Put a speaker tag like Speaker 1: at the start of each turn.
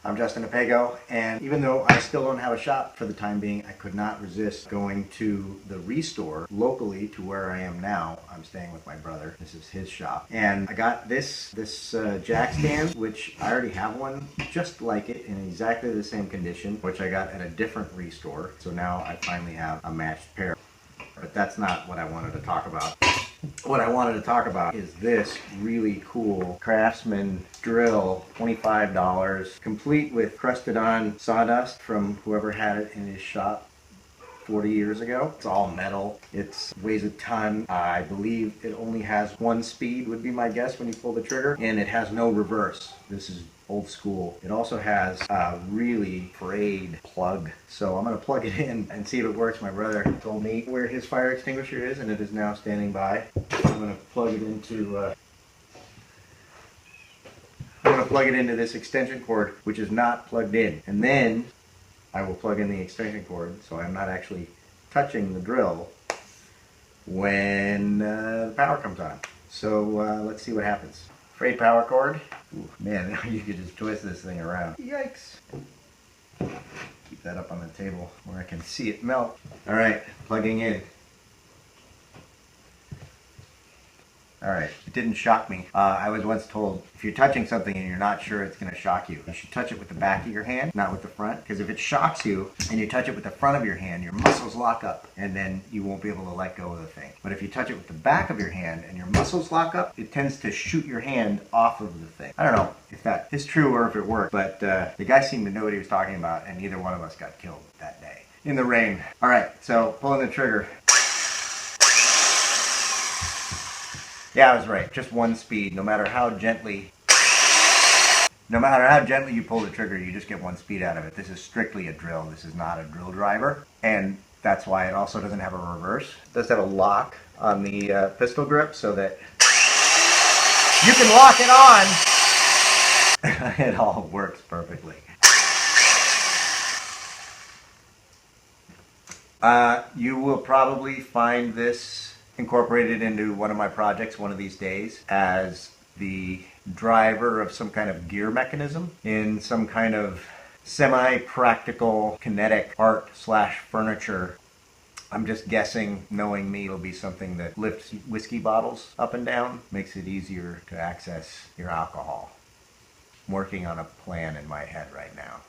Speaker 1: I'm Justin Apego, and even though I still don't have a shop for the time being, I could not resist going to the Restore locally to where I am now. I'm staying with my brother. This is his shop. And I got this jack stand, which I already have one just like it in exactly the same condition, which I got at a different Restore. So now I finally have a matched pair. But that's not what I wanted to talk about. What I wanted to talk about is this really cool Craftsman drill, $25, complete with crusted on sawdust from whoever had it in his shop 40 years ago. It's all metal. It weighs a ton. I believe it only has one speed, would be my guess, when you pull the trigger, and it has no reverse. This is old school. It also has a really frayed plug, so I'm going to plug it in and see if it works. My brother told me where his fire extinguisher is, and it is now standing by. I'm going to plug it into this extension cord, which is not plugged in, and then I will plug in the extension cord so I'm not actually touching the drill when the power comes on. So let's see what happens. Frayed power cord. Ooh, man, you could just twist this thing around. Yikes. Keep that up on the table where I can see it melt. Alright, plugging in. Alright, it didn't shock me. I was once told if you're touching something and you're not sure it's going to shock you, you should touch it with the back of your hand, not with the front. Because if it shocks you and you touch it with the front of your hand, your muscles lock up and then you won't be able to let go of the thing. But if you touch it with the back of your hand and your muscles lock up, it tends to shoot your hand off of the thing. I don't know if that is true or if it worked, but the guy seemed to know what he was talking about, and neither one of us got killed that day in the rain. Alright, so pulling the trigger. Yeah, I was right. Just one speed. No matter how gently you pull the trigger, you just get one speed out of it. This is strictly a drill. This is not a drill driver. And that's why it also doesn't have a reverse. It does have a lock on the pistol grip so that you can lock it on. It all works perfectly. You will probably find this incorporated into one of my projects one of these days as the driver of some kind of gear mechanism in some kind of semi-practical kinetic art / furniture. I'm just guessing, knowing me, it'll be something that lifts whiskey bottles up and down, makes it easier to access your alcohol. I'm working on a plan in my head right now.